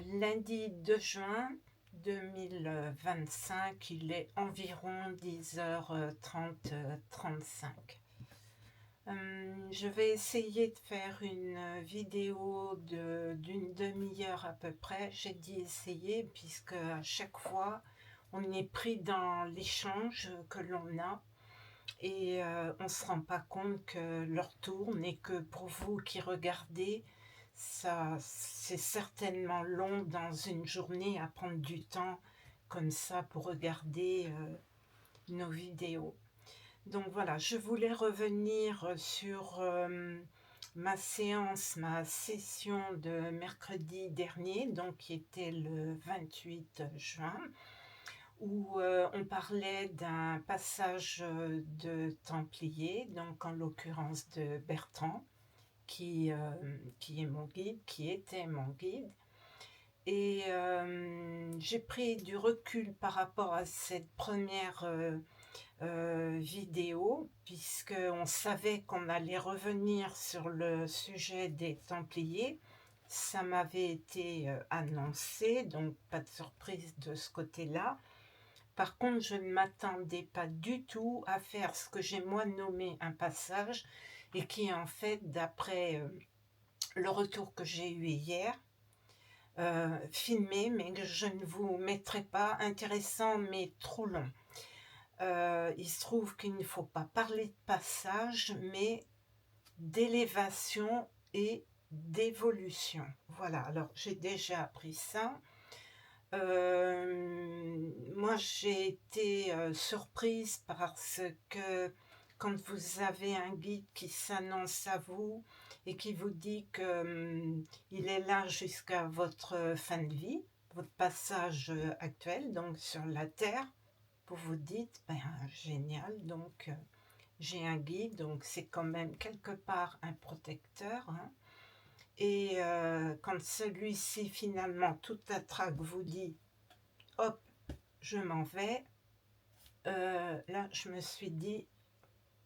Lundi 2 juin 2025, il est environ 10h30, 35. Je vais essayer de faire une vidéo d'une demi-heure à peu près. J'ai dit essayer puisque à chaque fois on est pris dans l'échange que l'on a et on ne se rend pas compte que l'heure tourne et que pour vous qui regardez, ça c'est certainement long dans une journée à prendre du temps comme ça pour regarder nos vidéos. Donc voilà, je voulais revenir sur ma session de mercredi dernier, donc qui était le 28 juin, où on parlait d'un passage de Templier, donc en l'occurrence de Bertrand, qui est mon guide, qui était mon guide. Et j'ai pris du recul par rapport à cette première vidéo, puisqu'on savait qu'on allait revenir sur le sujet des Templiers. Ça m'avait été annoncé, donc pas de surprise de ce côté-là. Par contre, je ne m'attendais pas du tout à faire ce que j'ai moi nommé un passage, et qui est en fait, d'après le retour que j'ai eu hier, filmé, mais que je ne vous mettrai pas, intéressant mais trop long. Il se trouve qu'il ne faut pas parler de passage, mais d'élévation et d'évolution. Voilà, alors j'ai déjà appris ça. Moi, j'ai été surprise parce que quand vous avez un guide qui s'annonce à vous et qui vous dit que il est là jusqu'à votre fin de vie, votre passage actuel, donc sur la Terre, vous vous dites, ben, génial, donc j'ai un guide, donc c'est quand même quelque part un protecteur, hein. Et quand celui-ci finalement, toute la traque vous dit, hop, je m'en vais, là je me suis dit,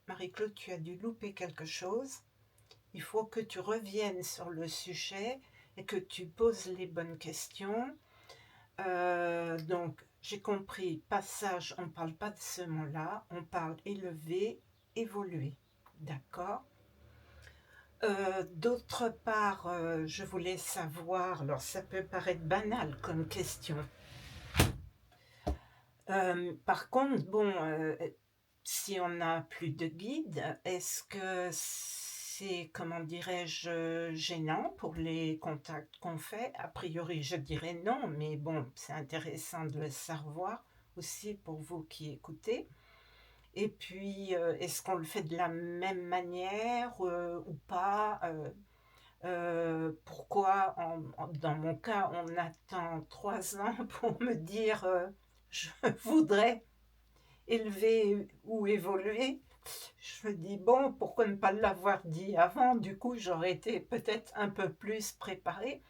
Marie-Claude, tu as dû louper quelque chose, il faut que tu reviennes sur le sujet et que tu poses les bonnes questions. Donc j'ai compris, passage, on ne parle pas de ce mot-là, on parle élever, évoluer, d'accord. D'autre part, je voulais savoir, alors ça peut paraître banal comme question, par contre, bon, si on n'a plus de guide, est-ce que c'est, comment dirais-je, gênant pour les contacts qu'on fait? A priori, je dirais non, mais bon, c'est intéressant de le savoir aussi pour vous qui écoutez. Et puis, est-ce qu'on le fait de la même manière ou pas? Pourquoi, dans mon cas, on attend 3 ans pour me dire je voudrais élever ou évoluer? Je me dis, bon, pourquoi ne pas l'avoir dit avant? Du coup, j'aurais été peut-être un peu plus préparée.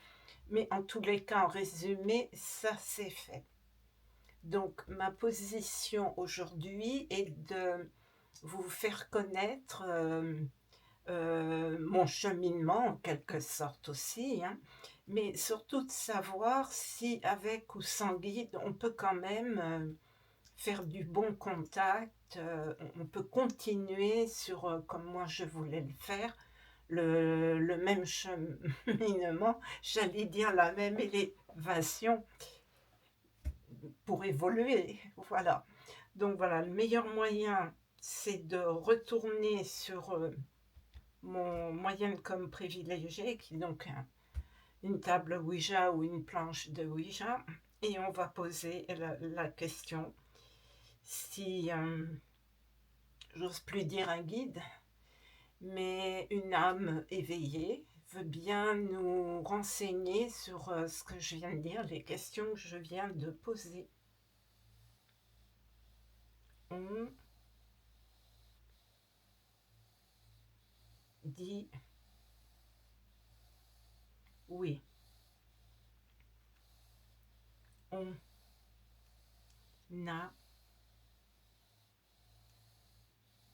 Mais en tous les cas, en résumé, ça c'est fait. Donc, ma position aujourd'hui est de vous faire connaître mon cheminement en quelque sorte aussi, hein, mais surtout de savoir si avec ou sans guide, on peut quand même faire du bon contact, on peut continuer sur, comme moi je voulais le faire, le même cheminement, j'allais dire la même élévation pour évoluer, voilà. Donc voilà, le meilleur moyen, c'est de retourner sur mon moyen comme privilégié, qui est donc une table Ouija ou une planche de Ouija, et on va poser la question si, j'ose plus dire un guide, mais une âme éveillée veut bien nous renseigner sur ce que je viens de dire, les questions que je viens de poser. On dit oui. On a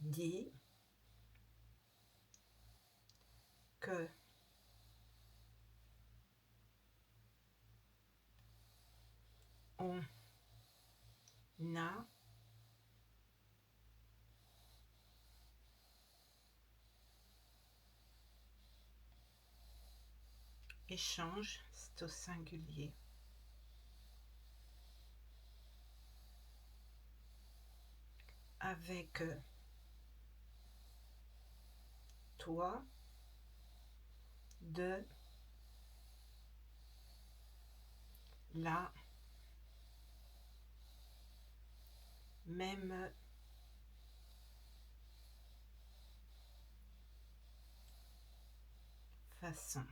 dit que On a échange, c'est au singulier. Avec toi de la même façon,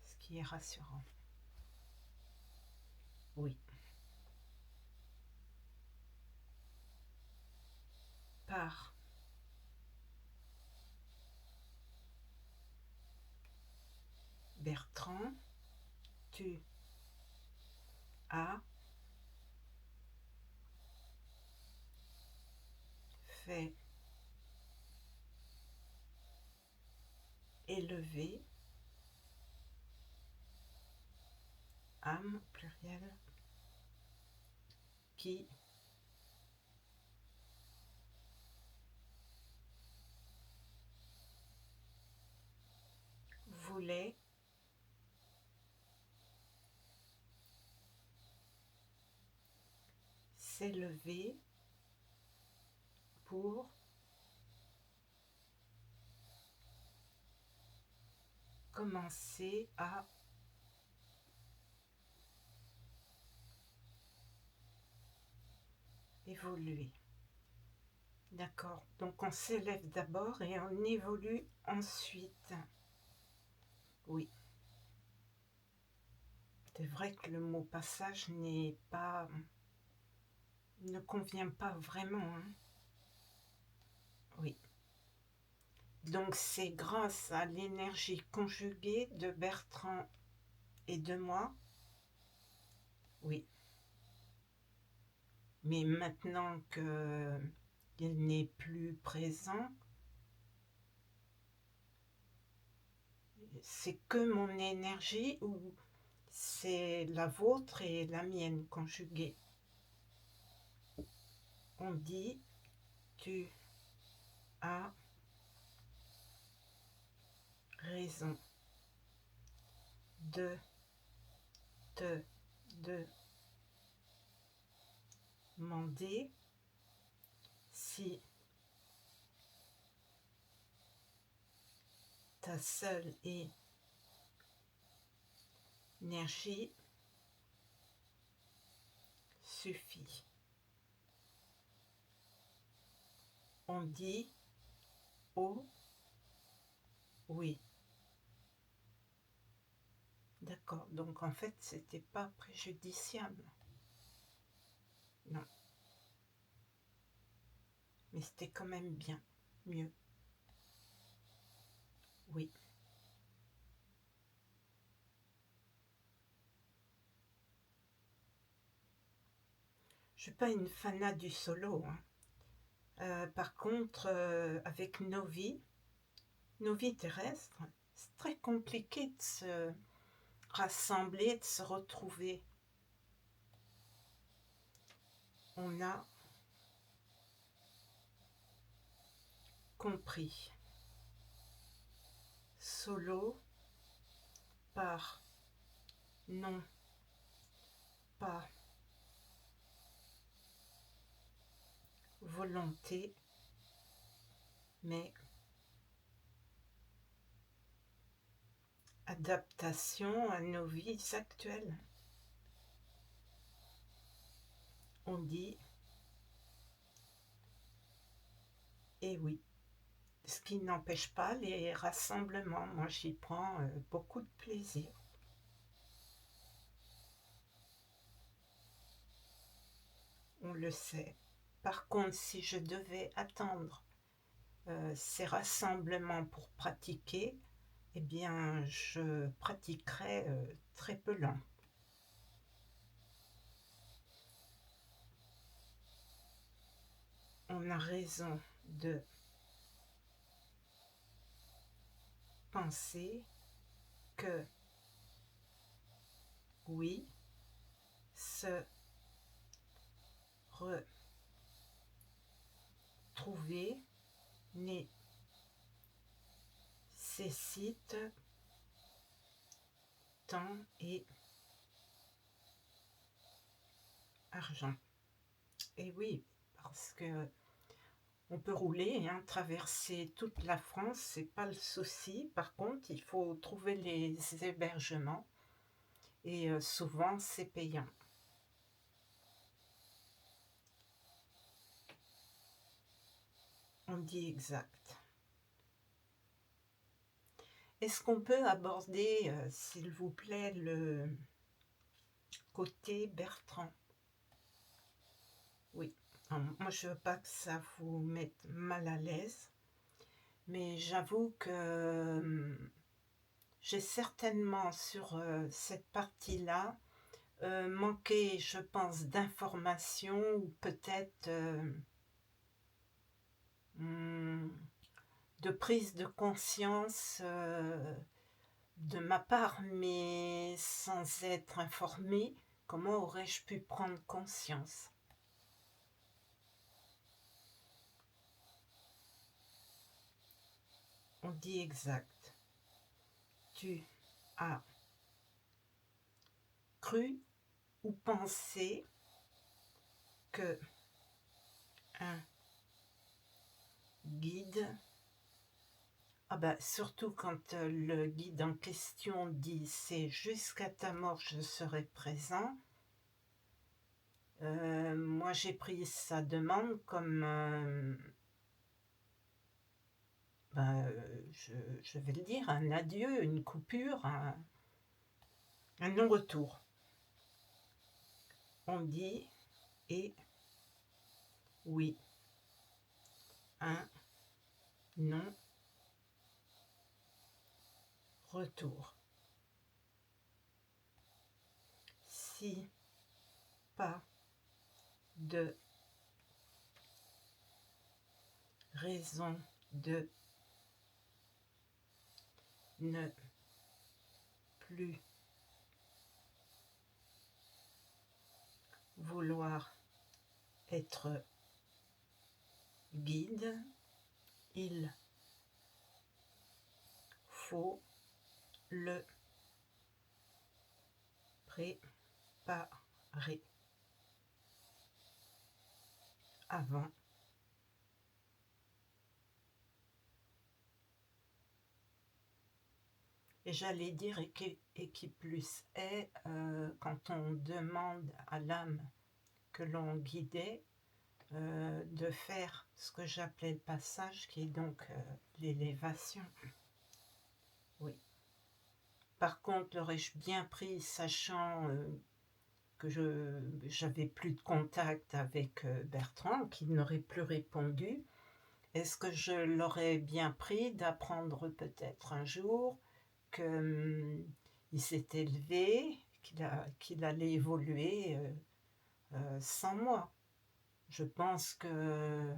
ce qui est rassurant. Oui. Par Bertrand, tu as fait élever, âme pluriel, qui voulait s'élever pour commencer à évoluer. D'accord, donc on s'élève d'abord et on évolue ensuite. Oui. C'est vrai que le mot passage ne convient pas vraiment. Hein. Oui. Donc c'est grâce à l'énergie conjuguée de Bertrand et de moi. Oui. Mais maintenant qu'il n'est plus présent, c'est que mon énergie ou c'est la vôtre et la mienne conjuguée. On dit tu as raison de te demander si ta seule énergie suffit. On dit oh oui. D'accord, donc en fait c'était pas préjudiciable. Non. Mais c'était quand même bien, mieux. Oui. Je suis pas une fanat du solo. Hein. Par contre, avec nos vies terrestres, c'est très compliqué de se rassembler, de se retrouver. On a compris. Solo par non pas volonté, mais adaptation à nos vies actuelles. On dit et oui. Ce qui n'empêche pas les rassemblements. Moi, j'y prends beaucoup de plaisir. On le sait. Par contre, si je devais attendre ces rassemblements pour pratiquer, eh bien, je pratiquerais très peu lent. On a raison de penser que oui, ce nécessite temps et argent. Et oui, parce que on peut rouler, hein, traverser toute la France, c'est pas le souci. Par contre, il faut trouver les hébergements et souvent c'est payant. On dit exact. Est-ce qu'on peut aborder, s'il vous plaît, le côté Bertrand? Oui. Alors, moi, je veux pas que ça vous mette mal à l'aise, mais j'avoue que j'ai certainement sur cette partie-là manqué, je pense, d'informations ou peut-être de prise de conscience de ma part, mais sans être informée, comment aurais-je pu prendre conscience? On dit exact. Tu as cru ou pensé que un guide, ah bah surtout quand le guide en question dit c'est jusqu'à ta mort je serai présent, moi j'ai pris sa demande comme je vais le dire, un adieu, une coupure, un non-retour. On dit et oui, un non-retour. Si pas de raison de ne plus vouloir être guide, il faut le préparer avant et j'allais dire et qui plus est quand on demande à l'âme que l'on guidait de faire ce que j'appelais le passage qui est donc l'élévation. Oui. Par contre, l'aurais-je bien pris sachant que j'avais plus de contact avec Bertrand, qui n'aurait plus répondu? Est-ce que je l'aurais bien pris d'apprendre peut-être un jour qu'il s'est élevé, qu'il allait évoluer sans moi? Je pense que,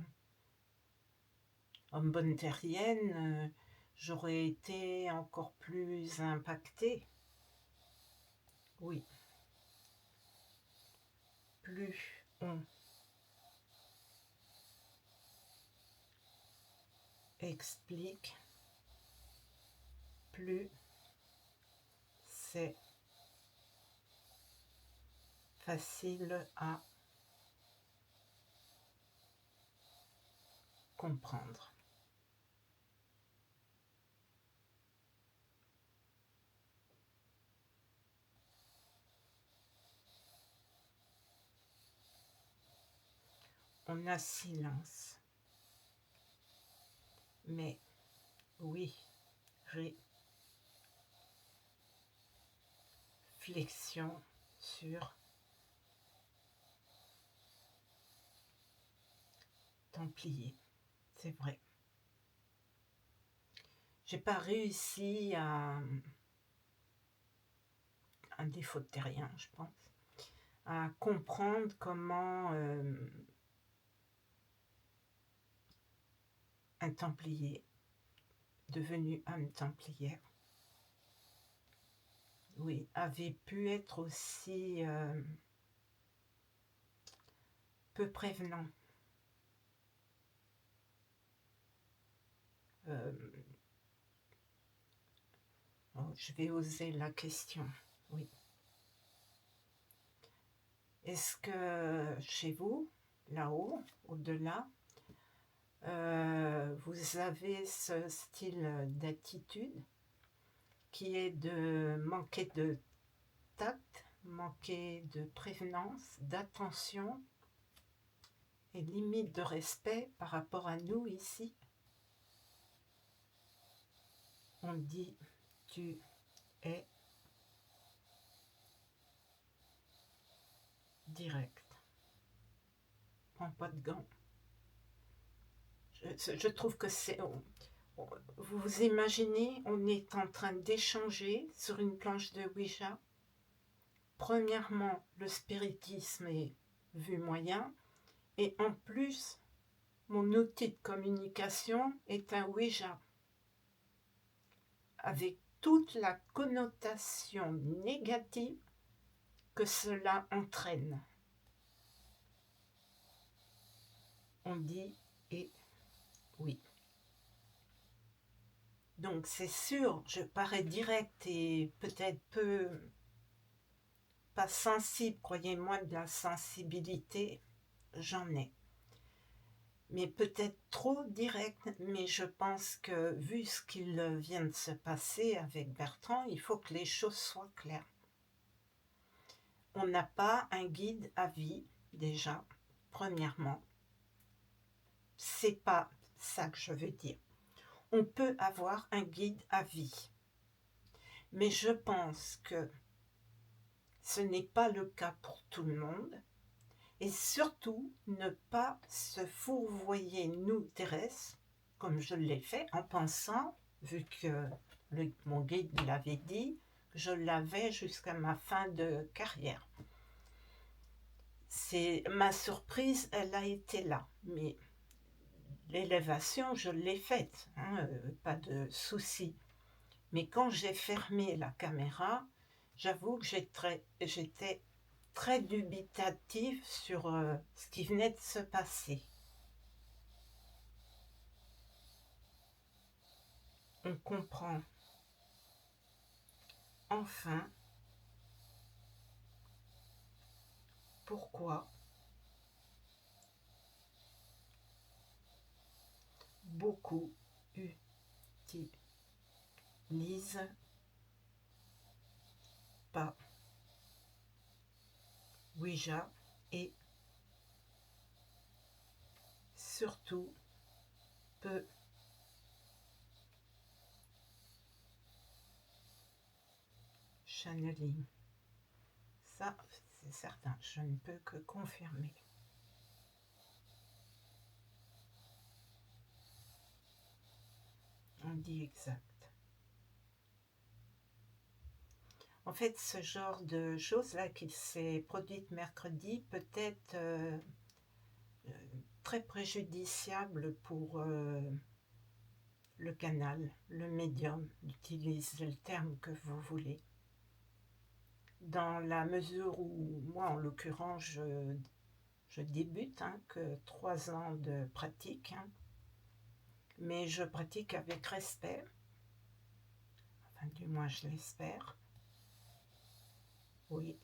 en bonne terrienne, j'aurais été encore plus impactée. Oui. Plus on explique, plus c'est facile à comprendre. On a silence. Mais oui, réflexion sur Templier, c'est vrai. J'ai pas réussi à un défaut de terrien, je pense, à comprendre comment un Templier devenu âme templière, oui, avait pu être aussi peu prévenant. Oh, je vais oser la question, oui. Est-ce que chez vous, là-haut, au-delà, vous avez ce style d'attitude qui est de manquer de tact, manquer de prévenance, d'attention et limite de respect par rapport à nous ici? On dit tu es direct. Prends pas de gants. Je trouve que c'est... Vous vous imaginez, on est en train d'échanger sur une planche de Ouija. Premièrement, le spiritisme est vu moyen. Et en plus, mon outil de communication est un Ouija. Avec toute la connotation négative que cela entraîne. On dit et oui. Donc c'est sûr, je parais direct et peut-être peu pas sensible, croyez-moi, de la sensibilité, j'en ai. Mais peut-être trop direct, mais je pense que vu ce qu'il vient de se passer avec Bertrand, il faut que les choses soient claires. On n'a pas un guide à vie, déjà, premièrement. C'est pas ça que je veux dire. On peut avoir un guide à vie. Mais je pense que ce n'est pas le cas pour tout le monde. Et surtout, ne pas se fourvoyer, nous, terrestres, comme je l'ai fait, en pensant, vu que mon guide l'avait dit, que je l'avais jusqu'à ma fin de carrière. Ma surprise, elle a été là. Mais l'élévation, je l'ai faite, hein, pas de souci. Mais quand j'ai fermé la caméra, j'avoue que j'étais très dubitative sur ce qui venait de se passer. On comprend enfin pourquoi beaucoup n'utilisent pas Ouija et surtout peu channeling. Ça, c'est certain, je ne peux que confirmer. On dit exact. En fait, ce genre de choses-là qui s'est produite mercredi peut être très préjudiciable pour le canal, le médium, utilisez le terme que vous voulez. Dans la mesure où, moi en l'occurrence, je débute, hein, que 3 ans de pratique, hein, mais je pratique avec respect, enfin du moins je l'espère, oui.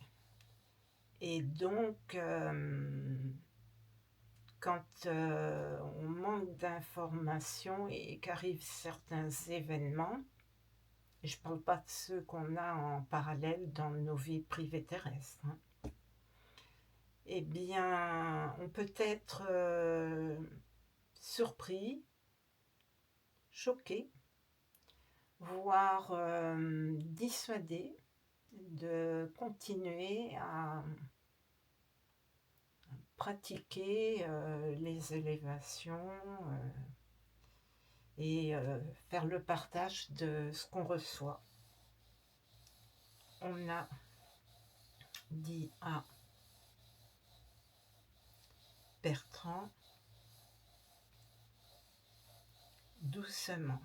Et donc, quand on manque d'informations et qu'arrivent certains événements, et je ne parle pas de ceux qu'on a en parallèle dans nos vies privées terrestres, hein, eh bien, on peut être surpris, choqué, voire dissuadé de continuer à pratiquer les élévations et faire le partage de ce qu'on reçoit. On a dit à Bertrand, doucement,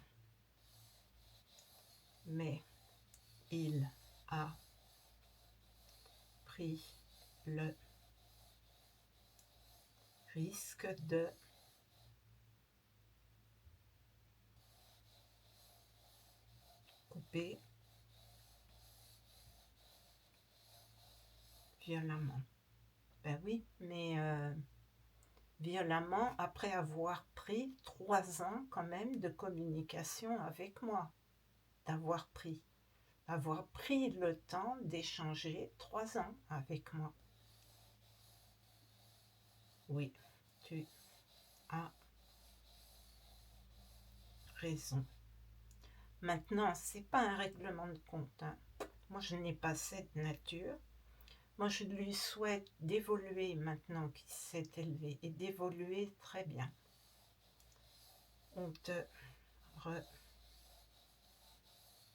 mais il a pris le risque de couper violemment. Ben oui, mais violemment après avoir pris 3 ans quand même de communication avec moi, d'avoir pris le temps d'échanger 3 ans avec moi. Oui, tu as raison. Maintenant, c'est pas un règlement de compte, hein. Moi, je n'ai pas cette nature. Moi, je lui souhaite d'évoluer maintenant qu'il s'est élevé et d'évoluer très bien. On te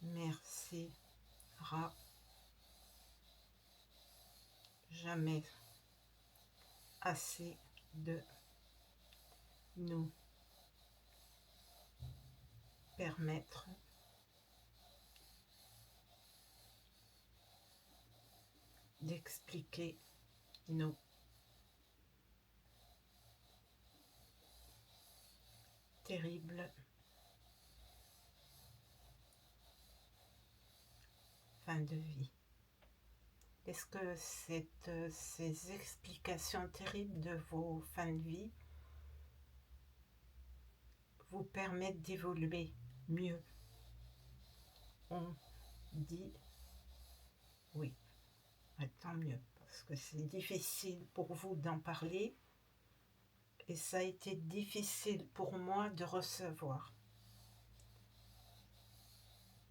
remerciera jamais assez de nous permettre d'expliquer nos terribles fins de vie. Est-ce que ces explications terribles de vos fins de vie vous permettent d'évoluer mieux? On dit oui. Tant mieux, parce que c'est difficile pour vous d'en parler et ça a été difficile pour moi de recevoir.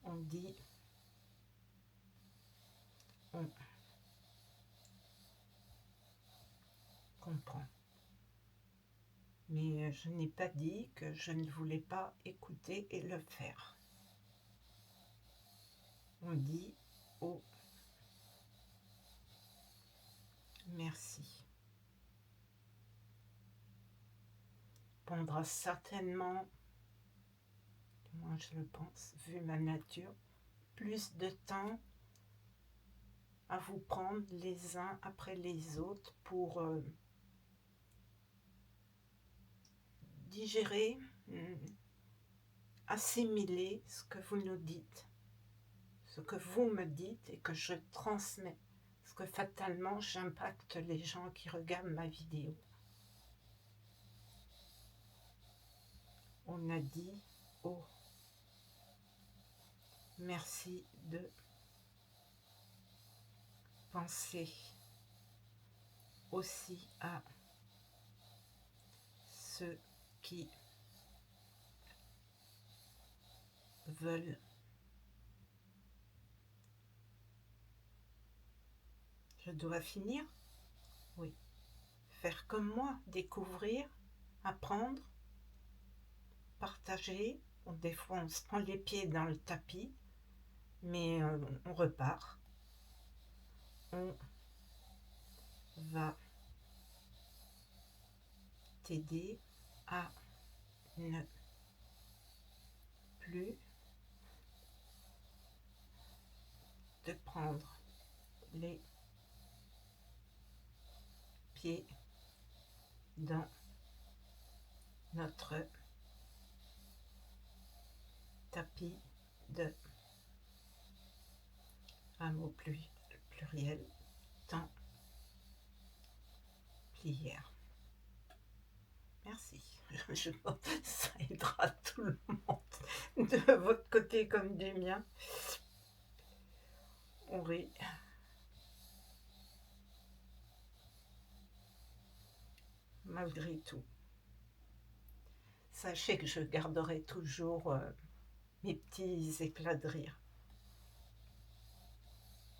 On dit, on comprend. Mais je n'ai pas dit que je ne voulais pas écouter et le faire. On dit, oh, merci. Prendra certainement, moi je le pense, vu ma nature, plus de temps à vous prendre les uns après les autres pour digérer, assimiler ce que vous nous dites, ce que vous me dites et que je transmets, parce que fatalement j'impacte les gens qui regardent ma vidéo. On a dit, oh, merci de penser aussi à ceux qui veulent je dois finir? Oui. Faire comme moi, découvrir, apprendre, partager. Bon, des fois on se prend les pieds dans le tapis, mais on repart. On va t'aider à ne plus te prendre les pieds dans notre tapis de un mot pluriel, templière. Merci. Ça aidera tout le monde, de votre côté comme du mien. On rit. Malgré tout. Sachez que je garderai toujours mes petits éclats de rire.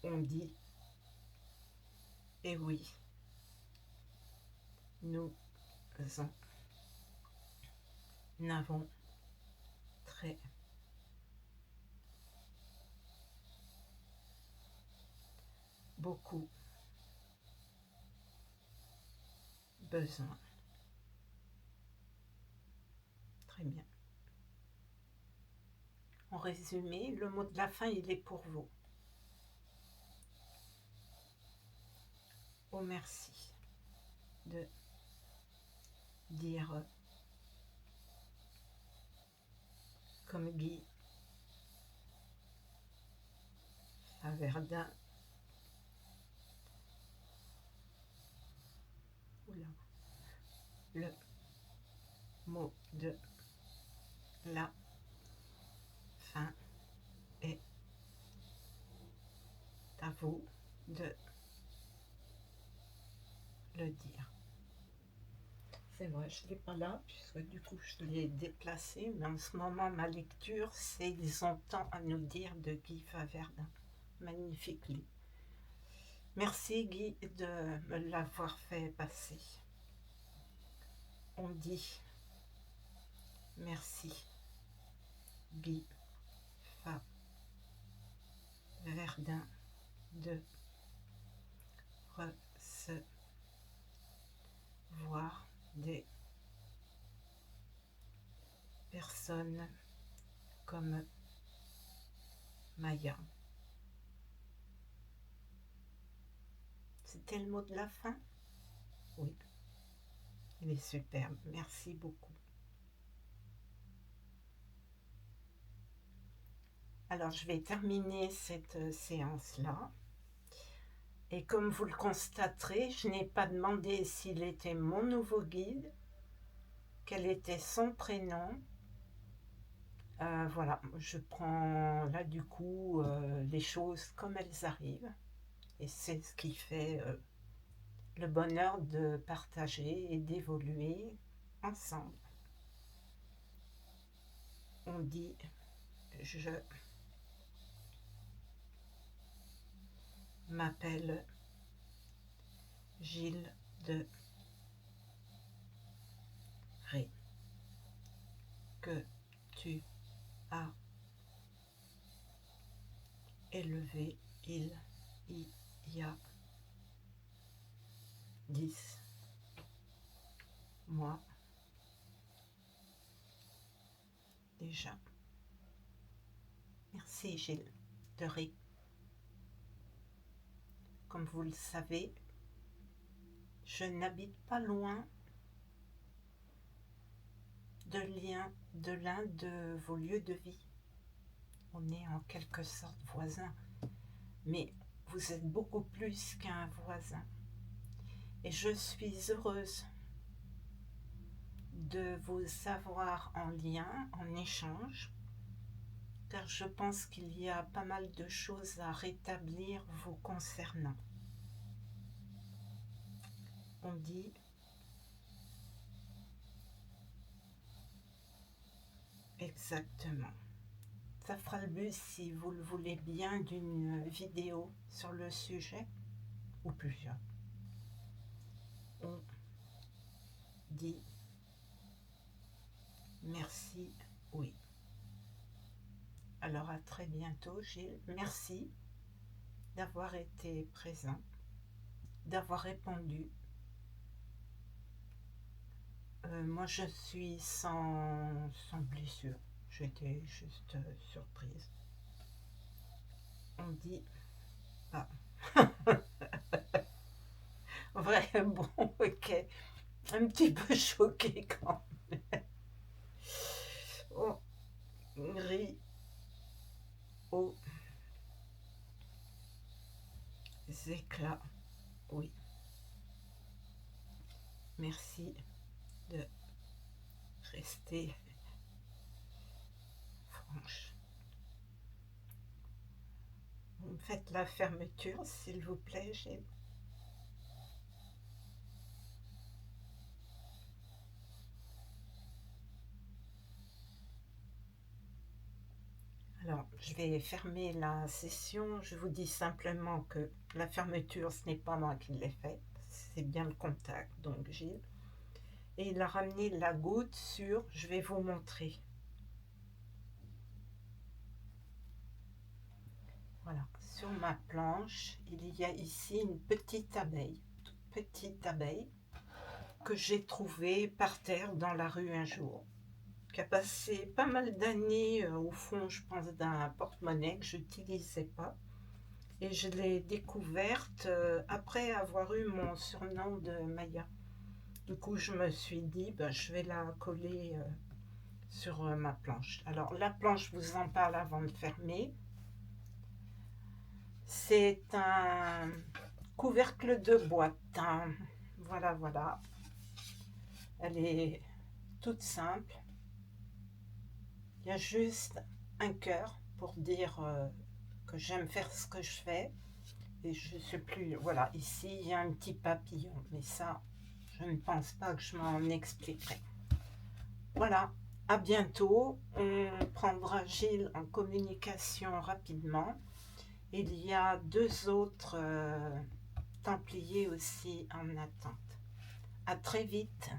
On dit, et oui, nous en avons très beaucoup besoin. Très bien. En résumé, le mot de la fin, il est pour vous. Oh merci de dire comme Guy à Verdun, le mot de la fin est à vous de le dire. C'est vrai, je ne l'ai pas là, puisque du coup je l'ai déplacé, mais en ce moment ma lecture, c'est Ils ont tant à nous dire de Guy Faverdin. Magnifique livre. Merci Guy de me l'avoir fait passer. On dit merci Guy Faverdin de recevoir des personnes comme Maya. C'était le mot de la fin? Oui. Il est superbe. Merci beaucoup. Alors, je vais terminer cette séance-là. Et comme vous le constaterez, je n'ai pas demandé s'il était mon nouveau guide, quel était son prénom. Voilà, je prends là du coup les choses comme elles arrivent. Et c'est ce qui fait le bonheur de partager et d'évoluer ensemble. On dit je m'appelle Gilles de Ré, que tu as élevé il y a 10 mois déjà. Merci Gilles de Ré. Comme vous le savez, je n'habite pas loin de l'un de vos lieux de vie. On est en quelque sorte voisins, mais vous êtes beaucoup plus qu'un voisin. Et je suis heureuse de vous avoir en lien, en échange, car je pense qu'il y a pas mal de choses à rétablir vous concernant. On dit exactement. Ça fera le but, si vous le voulez bien, d'une vidéo sur le sujet, ou plusieurs. On dit merci, oui. Alors à très bientôt Gilles. Merci d'avoir été présent, d'avoir répondu. Moi je suis sans blessure. J'étais juste surprise. On dit ah. Vrai, bon, ok. Un petit peu choqué quand même. On rit aux éclats. Oui. Merci de rester franche. Vous me faites la fermeture, s'il vous plaît, Gilles. Alors, je vais fermer la session. Je vous dis simplement que la fermeture, ce n'est pas moi qui l'ai faite. C'est bien le contact, donc Gilles. Et il a ramené la goutte sur, je vais vous montrer. Voilà, sur ma planche, il y a ici une petite abeille, que j'ai trouvée par terre dans la rue un jour, qui a passé pas mal d'années au fond, je pense, d'un porte-monnaie que je n'utilisais pas. Et je l'ai découverte après avoir eu mon surnom de Maya. Du coup, je me suis dit, ben, je vais la coller sur ma planche. Alors, la planche, je vous en parle avant de fermer. C'est un couvercle de boîte. Hein. Voilà, voilà. Elle est toute simple. Il y a juste un cœur pour dire que j'aime faire ce que je fais. Et je ne sais plus, voilà, ici il y a un petit papillon, mais ça, je ne pense pas que je m'en expliquerai. Voilà, à bientôt. On prendra Gilles en communication rapidement. Il y a 2 autres Templiers aussi en attente. À très vite.